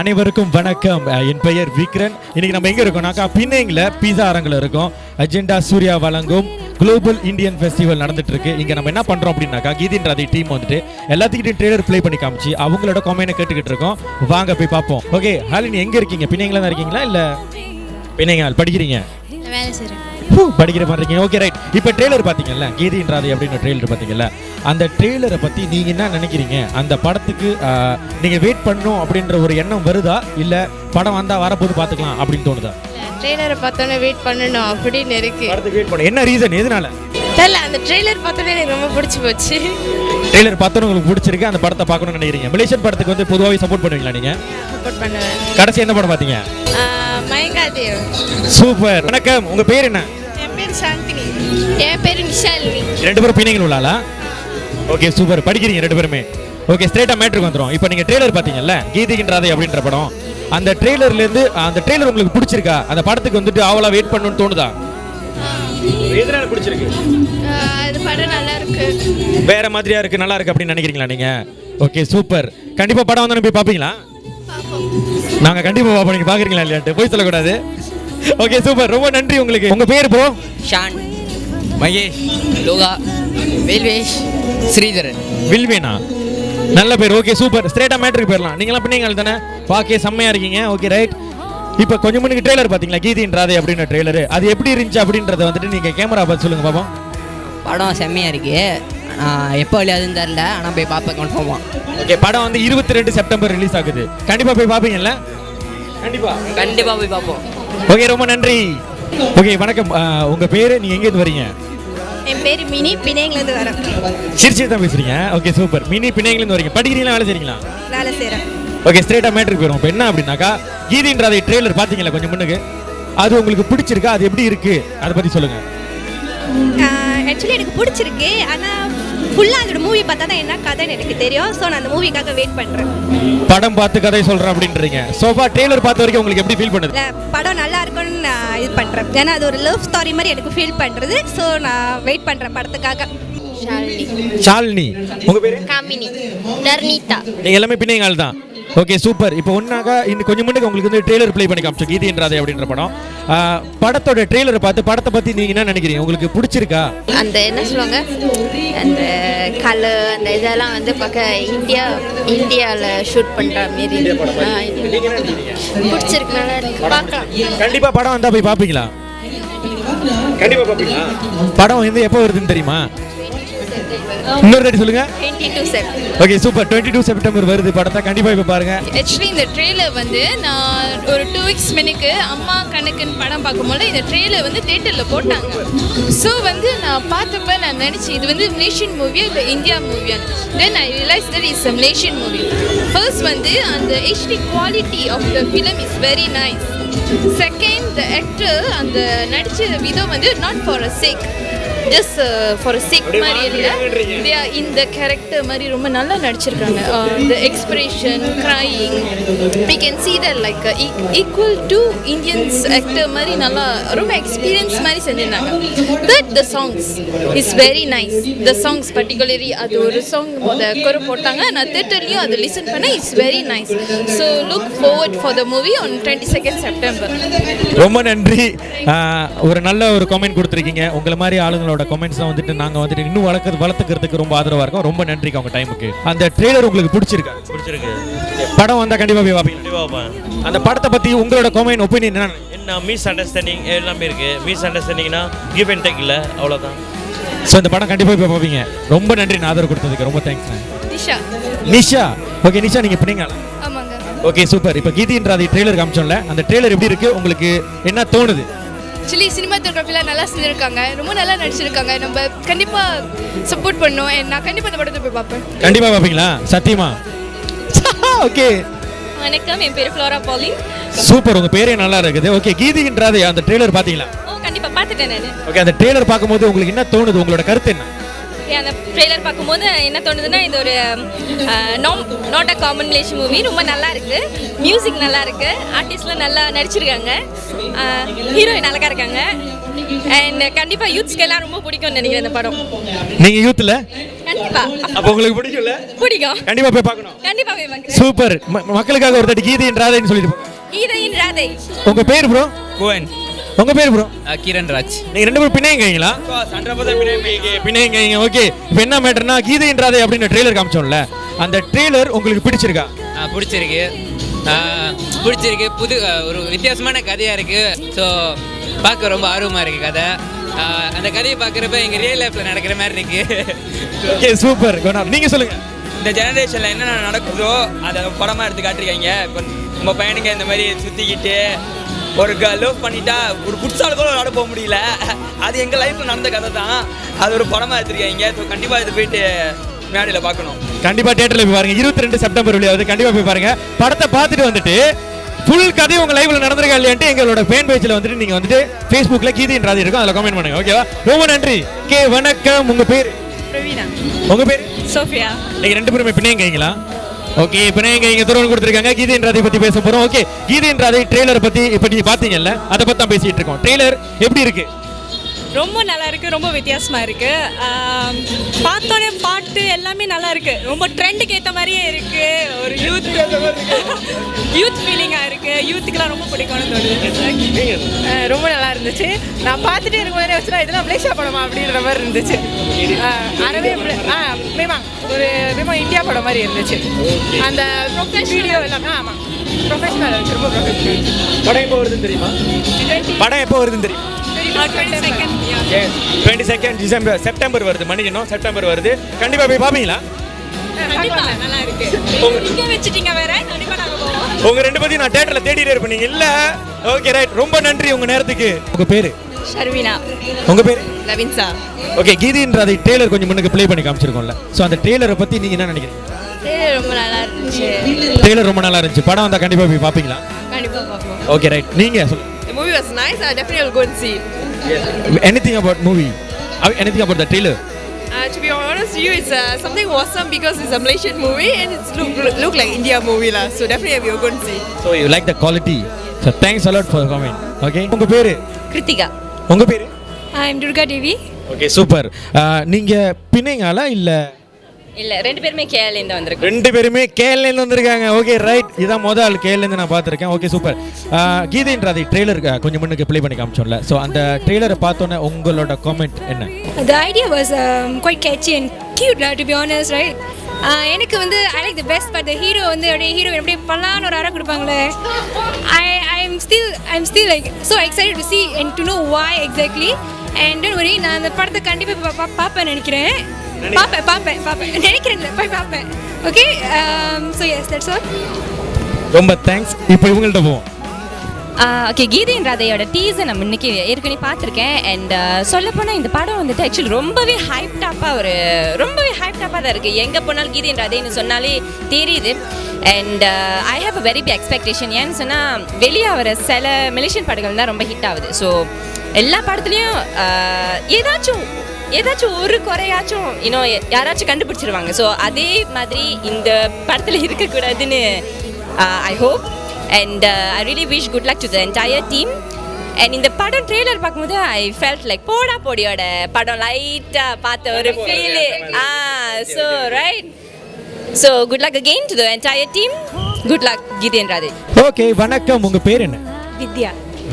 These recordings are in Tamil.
அனைவருக்கும் வணக்கம். என் பெயர் விக்ரன். இன்னைக்கு நம்ம எங்க இருக்கோம்னாக்கா பின்னைங்கள பீஸா அரங்கில் இருக்கோம். அஜெண்டா சூர்யா வழங்கும் குளோபல் இந்தியன் ஃபெஸ்டிவல் நடந்துட்டு இருக்கு. இங்க நம்ம என்ன பண்றோம் அப்படின்னாக்கா கீதின்றாதி டீம் வந்துட்டு எல்லாத்துக்கிட்டையும் ட்ரெய்லர் ப்ளே பண்ணி காமிச்சு அவங்களோட கமெண்ட் கேட்டுக்கிட்டு இருக்கோம். வாங்க போய் பார்ப்போம். ஓகே ஹாலினி எங்க இருக்கீங்க? பின்னைங்களா தான் இருக்கீங்களா இல்ல பின்னைங்க படிக்கிறீங்க? படிக்கிற மாதிரி இருக்கீங்க. Okay right. இப்போ ட்ரெய்லர் பார்த்தீங்கல்ல கீதின்றாதி அப்படின்னு ட்ரெய்லர் பார்த்தீங்கல்ல, அந்த ட்ரெய்லரை பற்றி நீங்கள் என்ன நினைக்கிறீங்க? அந்த படத்துக்கு நீங்கள் வெயிட் பண்ணணும் அப்படின்ற ஒரு எண்ணம் வருதா இல்லை படம் வந்தால் வரப்போது பார்த்துக்கலாம் அப்படின்னு தோணுதா? ட்ரெய்லரை பார்த்தோன்னே வெயிட் பண்ணணும் அப்படின்னு இருக்கு. படத்துக்கு வெயிட் பண்ணணும். என்ன ரீசன்? எதனால? தெரியல, அந்த ட்ரெய்லர் பார்த்தோன்னே எனக்கு ரொம்ப பிடிச்சி போச்சு. ட்ரெய்லர் பார்த்தோன்னு உங்களுக்கு பிடிச்சிருக்கு, அந்த படத்தை பார்க்கணும்னு நினைக்கிறீங்க. மலேசியன் படத்துக்கு வந்து பொதுவாகவே சப்போர்ட் பண்ணுவீங்களா நீங்கள்? சப்போர்ட் பண்ணுவேன். கடைசி எந்த படம் பார்த்தீங்க? மயங்காதேவ். சூப்பர். வணக்கம், உங்கள் பேர் என்ன? என் பேர் சாந்தினி. என் பேர் நிஷாலினி. ரெண்டு பேரும் பிணைங்கள் உள்ளாளா? Okay super. படிக்கிறீங்க ரெண்டு பேருமே. ஓகே ஸ்ட்ரெயிட்டா மேட்ருக்கு வந்துரும். இப்போ நீங்க ட்ரெய்லர் பாத்தீங்கல்ல கீதிகின்றாதை அப்படின்ற படம், அந்த ட்ரெய்லர்ல இருந்து அந்த ட்ரெய்லர் உங்களுக்கு பிடிச்சிருக்கா? அந்த படத்துக்கு வந்துட்டு ஆவலா வெயிட் பண்ணணும்னு தோணுதா? எதனால பிடிச்சிருக்கு? அது படம் நல்லா இருக்கு. வேற மாதிரியா இருக்கு, நல்லா இருக்கு அப்படின்னு நினைக்கிறீங்களா நீங்க? Okay super. கண்டிப்பா படம் வந்து போய் பாப்பீங்களா? நாங்க கண்டிப்பா பாப்போம். நீங்க பாக்குறீங்களா இல்லையாட்டு போய் சொல்லக்கூடாது. ஓகே சூப்பர், ரொம்ப நன்றி உங்களுக்கு. உங்க பேர் ப்ரோ? ஷான், மகேஷ், லோகா, வேல்வேஷ், ஸ்ரீதரன். வில்வேனா? நல்ல பேர். Okay super. ஸ்ட்ரெயிட்டா மேட்ருக்கு போயிடலாம். நீங்களாம் பிள்ளைங்கள் தானே, பாக்கே செம்மையா இருக்கீங்க. Okay right. இப்போ கொஞ்சம் முன்னுக்கு ட்ரெய்லர் பார்த்தீங்களா கீதின்றாதை அப்படின்ற ட்ரெய்லர், அது எப்படி இருந்துச்சு அப்படின்றத வந்துட்டு நீங்க கேமரா பார்த்து சொல்லுங்க பாப்போம். படம் செம்மையா இருக்கு. எப்போ வெளியாதுன்னு தெரில, ஆனால் போய் பார்ப்பேன் கன்ஃபார்மா. ஓகே படம் வந்து 22 செப்டம்பர் ரிலீஸ் ஆகுது. கண்டிப்பா போய் பார்ப்பீங்கல்ல? கண்டிப்பாக போய் பார்ப்போம். ஓகே ரொம்ப நன்றி. ஓகே வணக்கம், உங்க பேரு, நீங்க எங்க இருந்து வரீங்க? என் பேர் மினி, பிணையங்கலேருந்து வரேன். சிரிச்சு தான் பேசுறீங்க. Okay super. மினி பிணையங்கலேருந்து வரீங்க. படிக்கிறீங்களா வேலை செய்றீங்களா? வேலை செய்கிறேன். ஓகே ஸ்ட்ரெயிட்டா மேட்ருக்கு போயிடும். இப்போ என்ன அப்படின்னாக்கா கீதின்றாதை ட்ரெய்லர் பார்த்தீங்களா கொஞ்சம் முன்னுக்கு, அது உங்களுக்கு பிடிச்சிருக்கா? அது எப்படி இருக்கு அதை பத்தி சொல்லுங்க. ஆக்சுவலி எனக்கு பிடிச்சிருக்கு, ஆனால் ஃபுல்லாக அதோட மூவி பார்த்தா தான் என்ன கதைன்னு எனக்கு தெரியும். ஸோ நான் அந்த மூவிக்காக வெயிட் பண்ணுறேன். படம் பார்த்து கதை சொல்கிறேன் அப்படின்றீங்க. சோஃபா ட்ரெய்லர் பார்த்த வரைக்கும் உங்களுக்கு எப்படி ஃபீல் பண்ணுது? இல்லை, படம் நல்லா இருக்கும்னு நான் இது பண்ணுறேன். ஏன்னா அது ஒரு லவ் ஸ்டோரி மாதிரி எனக்கு ஃபீல் பண்ணுறது. ஸோ நான் வெயிட் பண்ணுறேன் படத்துக்காக. ஷாலினி. உங்க பேரு? காமினி. நர்னிதா. நீங்க எல்லாமே பின்னைங்கள் தான். Okay super. இப்போ ஒன்னாக இன்னும் கொஞ்சம் முன்னாடி உங்களுக்கு வந்து ட்ரெய்லர் ப்ளே பண்ணி காமிச்சோம் கீதின்றாதை அப்படின்ற படம். படத்தோட ட்ரெய்லரை பார்த்து படத்தை பத்தி நீங்க என்ன நினைக்கிறீங்க? உங்களுக்கு பிடிச்சிருக்கா? அந்த என்ன சொல்லுவாங்க, அந்த கலர் அந்த இதெல்லாம் வந்து பார்க்க இந்தியாவில் ஷூட் பண்ணுற மாரி பிடிச்சிருக்கு, நல்லா இருக்கு, பார்க்கலாம். கண்டிப்பா படம் வந்தா போய் பார்ப்பீங்களா? கண்டிப்பா பார்ப்பீங்களா? படம் வந்து எப்போ வருதுன்னு தெரியுமா? இன்னொரு தாட்டி சொல்லுங்க. 22 செப்டம்பர். Okay super. 22 செப்டம்பர் வருது. படத்தை கண்டிப்பா இப்ப பாருங்க. ஆக்சுவலி இந்த ட்ரெய்லர் வந்து நான் ஒரு 2 வீக்ஸ் முன்னுக்கு அம்மா கணக்குன்னு படம் பார்க்கும்போது இந்த ட்ரெய்லர் வந்து தியேட்டரில் போட்டாங்க. ஸோ வந்து நான் பார்த்தப்ப நான் நினச்சேன் இது வந்து மலேசியன் மூவியா இல்லை இந்தியா மூவியான்னு. Then I realise that is a Malaysian movie. First வந்து அந்த HD quality of the film is very nice. Second the actor அந்த நடிச்ச விதம் வந்து not for a sake, just for sick மாதிரி இல்லை, இந்த கேரக்டர் மாதிரி ரொம்ப நல்லா நடிச்சிருக்காங்க. இந்த expression, crying, we can see that like equal to Indians actor மாதிரி நல்லா ரொம்ப எக்ஸ்பீரியன்ஸ் மாதிரி செஞ்சிருந்தாங்க. That the songs is very nice. The songs particularly அது ஒரு சாங் குறை போட்டாங்க, நான் தியேட்டர்லையும் அது லிசன் பண்ணேன். It's very nice. So look forward for the movie on 22 September. ரொம்ப நன்றி. ஒரு நல்ல ஒரு கமெண்ட் கொடுத்துருக்கீங்க. உங்களை மாதிரி ஆளுங்களோட கமெண்ட்ஸ் தான் வந்துட்டு நாங்கள் வந்துட்டு இன்னும் வளர்த்துக்கிறதுக்கு ரொம்ப ஆதரவாக இருக்கும். ரொம்ப நன்றிக்கு அவங்க டைமுக்கு. அந்த ட்ரெய்லர் உங்களுக்கு பிடிச்சிருக்கா? பிடிச்சிருக்கு. படம் வந்தால் கண்டிப்பாக போய் பார்ப்பீங்க? கண்டிப்பாக பார்ப்பேன். அந்த படத்தை பற்றி உங்களோட கமெண்ட் ஒப்பீனியன் என்ன? மிஸ் அண்டர்ஸ்டாண்டிங் எல்லாமே இருக்குது. மிஸ் அண்டர்ஸ்டாண்டிங்னா கிவ் அண்ட் டேக் இல்லை, அவ்வளோதான். ஸோ இந்த படம் கண்டிப்பாக போய் பார்ப்பீங்க. ரொம்ப நன்றி நான் ஆதரவு கொடுத்ததுக்கு. ரொம்ப தேங்க்ஸ். நிஷா. நிஷா. ஓகே நிஷா, நீங்கள் பிடிங்களா? ஆமாங்க. Okay super. இப்போ கீதின்றாதை ட்ரெய்லர் காமிச்சோம்ல, அந்த ட்ரெய்லர் எப்படி இருக்கு? உங்களுக்கு என்ன தோணுது? ஆக்சுவலி சினிமாட்டோகிராஃபிலாம் நல்லா செஞ்சுருக்காங்க, ரொம்ப நல்லா நடிச்சிருக்காங்க. நம்ம கண்டிப்பாக சப்போர்ட் பண்ணோம். நான் கண்டிப்பாக இந்த படத்தை போய் பார்ப்பேன். கண்டிப்பாக பார்ப்பீங்களா? சத்தியமா? ஓகே. வணக்கம், என் பேர் ஃப்ளோரா பாலின். சூப்பர், உங்க பேரே நல்லா இருக்குது. ஓகே கீதிகின்றாதை அந்த ட்ரெய்லர் பாத்தீங்களா? கண்டிப்பாக பார்த்துட்டேன் நான். ஓகே அந்த ட்ரெய்லர் பார்க்கும்போது உங்களுக்கு என்ன தோணுது? உங்களோட கருத்து என்ன? அந்த ட்ரெய்லர் பார்க்கும்போது என்ன தோணுதுன்னா, இது ஒரு not a common Malaysian movie. ரொம்ப நல்லா இருக்கு, மியூசிக் நல்லா இருக்கு, ஆர்டிஸ்ட்லாம் நல்லா நடிச்சிருக்காங்க, ஹீரோயின் அழகா இருக்காங்க. அண்ட் கண்டிப்பாக யூத்ஸ்க்கு எல்லாம் ரொம்ப பிடிக்கும்னு நினைக்கிறேன் இந்த படம். நீங்க யூத்ல கண்டிப்பா அப்போ உங்களுக்கு பிடிக்கும்ல? பிடிக்கும். கண்டிப்பா போய் பார்க்கணும். கண்டிப்பா போய் பார்க்குறேன். சூப்பர். மக்களுக்காக ஒரு தட்டி கீதையின் ராதைன்னு சொல்லிட்டு போங்க. கீதையின் ராதை. உங்க பேர் ப்ரோ? கோவன். உங்க பேர் ப்ரோ? கிரண் ராஜ். நீங்க ரெண்டு பேரும் பிணையங்கீங்களா? 100% பிணையங்கீங்க. ஓகே. இப்போ என்ன மேட்டர்னா கீதையின் ராதை அப்படின்ற ட்ரெய்லர் காமிச்சோம்ல, அந்த ட்ரெய்லர் உங்களுக்கு பிடிச்சிருக்கா? பிடிச்சிருக்கு. பிடிச்சிருக்கு. புது ஒரு வித்தியாசமான கதையாக இருக்குது. ஸோ பார்க்க ரொம்ப ஆர்வமாக இருக்குது கதை. அந்த கதையை பார்க்குறப்ப எங்கள் ரியல் லைஃப்பில் நடக்கிற மாதிரி இருக்குது. Okay super. நீங்கள் சொல்லுங்கள். இந்த ஜெனரேஷனில் என்னென்ன நடக்குதோ அதை படமாக எடுத்து காட்டிருக்காங்க. இப்போ நம்ம பையனுங்க இந்த மாதிரி சுற்றிக்கிட்டு ஒரு லவ் பண்ணிட்டா ஒரு ஃபுட்ஸால் கூட விளாட போக முடியல. அது எங்கள் லைஃப்பில் நடந்த கதை தான். அது ஒரு படமாக எடுத்துருக்காங்க. ஸோ கண்டிப்பாக இது போயிட்டு மேடையில் பார்க்கணும். கண்டிப்பாக தியேட்டரில் போய் பாருங்க. 22 செப்டம்பர் வெளியாகுது. கண்டிப்பாக போய் பாருங்க. படத்தை பார்த்துட்டு வந்துட்டு ஃபுல் கதை உங்க லைவ்ல நடந்திருக்கா இல்லையான்ட்டு எங்களோட ஃபேன் பேஜ்ல வந்துட்டு நீங்க வந்துட்டு Facebookல கீதையின் ராதை இருக்கும், அதில் கமெண்ட் பண்ணுங்க. ஓகேவா? ரொம்ப நன்றி. கே வணக்கம். உங்க பேர்? பிரவீனா. உங்க பேர்? சோஃபியா. நீங்க ரெண்டு பேருமே பிணையங்கீங்களா? ஓகே, பிணையங்க துறவன் கொடுத்துருக்காங்க. கீதையின் ராதை பத்தி பேச போறோம். ஓகே, கீதையின் ராதை ட்ரெய்லர் பத்தி இப்ப நீங்க பாத்தீங்கல்ல, அதை பத்தி தான் பேசிட்டு இருக்கோம். ட்ரெய்லர் எப்படி இருக்கு? ரொம்ப நல்லா இருக்கு. ரொம்ப வித்தியாசமா இருக்கு. பார்த்தோன்னே பாட்டு எல்லாமே நல்லா இருக்கு. ரொம்ப ட்ரெண்டுக்கு ஏற்ற மாதிரியே இருக்கு. ஒரு யூத் ஃபீலிங்கா இருக்கு. யூத்துக்குலாம் ரொம்ப பிடிக்கும்னு தோணுது. ரொம்ப நல்லா இருந்துச்சு. நான் பார்த்துட்டே இருக்கும்போதே வச்சுனா இதெல்லாம் மலேசியா படமா அப்படின்ற மாதிரி இருந்துச்சு. அறவே ஒரு இந்தியா படம் மாதிரி இருந்துச்சு. அந்த வீடியோ எல்லாமே ஆமாம் ப்ரொஃபஷனல் இருந்துச்சு. ரொம்ப ப்ரொஃபஷனல். படம் எப்போ வருதுன்னு தெரியுமா? படம் எப்போ வருதுன்னு தெரியும்? 22 டிசம்பர் செப்டம்பர் வருது. மணிக்கணும் செப்டம்பர் வருது. கண்டிப்பா போய் பாப்பீங்களா? நல்லா இருக்கு. இங்க வெச்சிட்டீங்க வேற. கண்டிப்பா நாங்க போவோம். உங்க ரெண்டு பேரும் நான் தியேட்டர்ல தேடிட்டே இருப்பேன். நீங்க இல்ல. Okay right. ரொம்ப நன்றி உங்க நேரத்துக்கு. உங்க பேரு? ஷர்வினா. உங்க பேரு? லவின்சா. ஓகே, கீதையின் ராதை ட்ரெய்லர் கொஞ்சம் முன்னுக்கு ப்ளே பண்ணி காமிச்சிருக்கோம்ல. சோ அந்த ட்ரெய்லரை பத்தி நீங்க என்ன நினைக்கிறீங்க? ரொம்ப நல்லா இருந்துச்சு. ட்ரெய்லர் ரொம்ப நல்லா இருந்துச்சு. படம் வந்தா கண்டிப்பா போய் பாப்பீங்களா? கண்டிப்பா பாப்போம். Okay right. நீங்க சொல்லுங்க. The movie was nice. I definitely will go and see it. Anything about movie? Anything about the trailer? To be honest with you, it's something awesome because it's a Malaysian movie and it's look like India movie lah. So definitely we will go and see. So you like the quality. So thanks a lot for coming. Okay. உங்க பேரு? Kritika. உங்க பேரு? I am Durga Devi. Okay, super. நீங்க பிணைங்களா இல்ல? இல்ல, ரெண்டு பேருமே கேரளா இருந்து வந்திருக்கோம். ரெண்டு பேருமே கேரளா இருந்து வந்திருக்காங்க. Okay right. இதான் முதல் கேரளா இருந்து நான் பார்த்திருக்கேன். Okay super. கீதையின் ராதை ட்ரெய்லர் கொஞ்சம் முன்னுக்கு ப்ளே பண்ணி காமிச்சோம்ல. ஸோ அந்த ட்ரெய்லரை பார்த்தோன்னே உங்களோட காமெண்ட் என்ன? The idea was quite catchy and cute, to be honest, right? எனக்கு வந்து I like the best part the hero வந்து அப்படியே ஹீரோயின் அப்படியே பல்லான ஒரு அறை கொடுப்பாங்களே. I'm still like so excited to see and to know why exactly. And don't worry, நான் அந்த படத்தை கண்டிப்பாக பார்ப்பேன் நினைக்கிறேன். பார்ப்பேன் நினைக்கிறேன் போய் பார்ப்பேன். Okay, so yes that's all. ரொம்ப தேங்க்ஸ். இப்போ இவங்கள்ட்ட போவோம். ஓகே, கீதையின் ராதையோட டீசர் நம்ம இன்னைக்கு ஏற்கனவே பார்த்துருக்கேன். அண்ட் சொல்லப்போனால் இந்த படம் வந்துட்டு ஆக்சுவலி ரொம்பவே ஹைப்டாப்பாக தான் இருக்குது. எங்கே போனாலும் கீதையின் ராதைன்னு சொன்னாலே தெரியுது. And I have a very big expectation. ஏன்னு சொன்னால் வெளியே வர சில மலேசியன் படங்கள் தான் ரொம்ப ஹிட் ஆகுது. ஸோ எல்லா படத்துலையும் ஏதாச்சும் ஒரு குறையாச்சும் இன்னும் யாராச்சும் கண்டுபிடிச்சிருவாங்க. ஸோ அதே மாதிரி இந்த படத்தில் இருக்கக்கூடாதுன்னு I hope. And I really wish good luck to the entire team. And இந்த படம் ட்ரெய்லர் பார்க்கும்போது ஐ ஃபெல்ட் லைக் போடியோட படம் லைட்டாக பார்த்த ஒரு feel. So right. So good luck again to the entire team. Good luck கீதையின் ராதை. ஓகே வணக்கம். உங்க பேர் என்ன?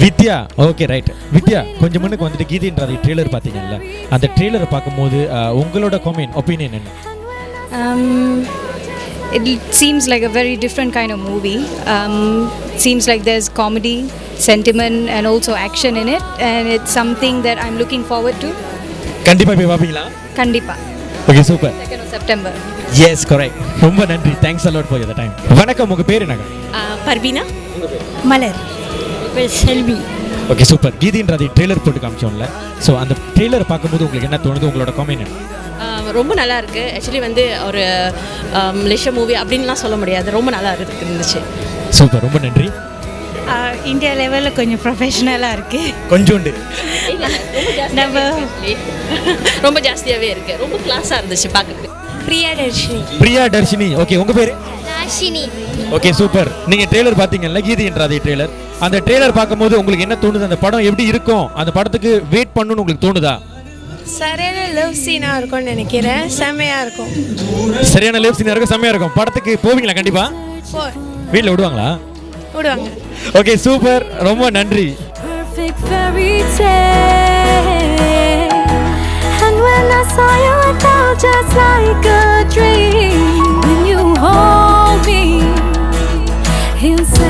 வித்யா. Okay right. வித்யா, கொஞ்சம் முன்னுக்கு வந்துட்டு கீதையின் ராதை ட்ரெய்லர் பார்த்தீங்கல்ல, அந்த ட்ரெய்லரை பார்க்கும்போது உங்களோட ஒப்பீனியன் என்ன? It seems like a very different kind of movie. Seems like there's comedy, sentiment and also action in it, and it's something that I'm looking forward to. கண்டிப்பா போய் பாப்பீங்களா? கண்டிப்பா. Okay super. 2nd of September. Yes correct. ரொம்ப நன்றி. Thanks a lot for your time. வணக்கம். உங்க பேர் என்னங்க? பர்வீனா. மலர். செல்வி. Okay super. கீதையின் ராதை ட்ரெய்லர் போட்டு காமிச்சோம்ல, ஸோ அந்த ட்ரெய்லரை பார்க்கும்போது உங்களுக்கு என்ன தோணுது? உங்களோட காமெண்ட் என்ன? ரொம்ப நல்லா இருக்கு. ஆக்சுவலி வந்து ஒரு மலேசியா மூவி அப்படின்லாம் சொல்ல முடியாது. ரொம்ப நல்லா இருந்துச்சு. சூப்பர். ரொம்ப நன்றி. இந்தியா லெவலில் கொஞ்சம் ப்ரொஃபஷனலாக இருக்கு. கொஞ்சோண்டு ரொம்ப ஜாஸ்தியாகவே இருக்கு. ரொம்ப கிளாஸாக இருந்துச்சு பார்க்கறதுக்கு. பிரியா தர்ஷினி. ஓகே உங்க பேரு? ராஷினி. Okay super. நீங்க ட்ரெய்லர் பாத்தீங்கல்ல, கீதையின் ராதை ட்ரெய்லர், அந்த ட்ரெய்லர் பார்க்கும்போது உங்களுக்கு என்ன தோணுது? அந்த படம் எப்படி இருக்கும்? அந்த படத்துக்கு வெயிட் பண்ணணும்னு உங்களுக்கு தோணுதா? சரியான லவ் சீனாக இருக்கும்னு நினைக்கிறேன். செம்மையாக இருக்கும். சரியான லவ் சீனா இருக்கும், செம்மையா இருக்கும். படத்துக்கு போவீங்களா? கண்டிப்பா வீட்டில் விடுவாங்களா? விடுவாங்க. ஓகே, சூப்பர், ரொம்ப நன்றி. Perfect fairy tale. And when I saw you, I felt just like a dream. When you hold me, you say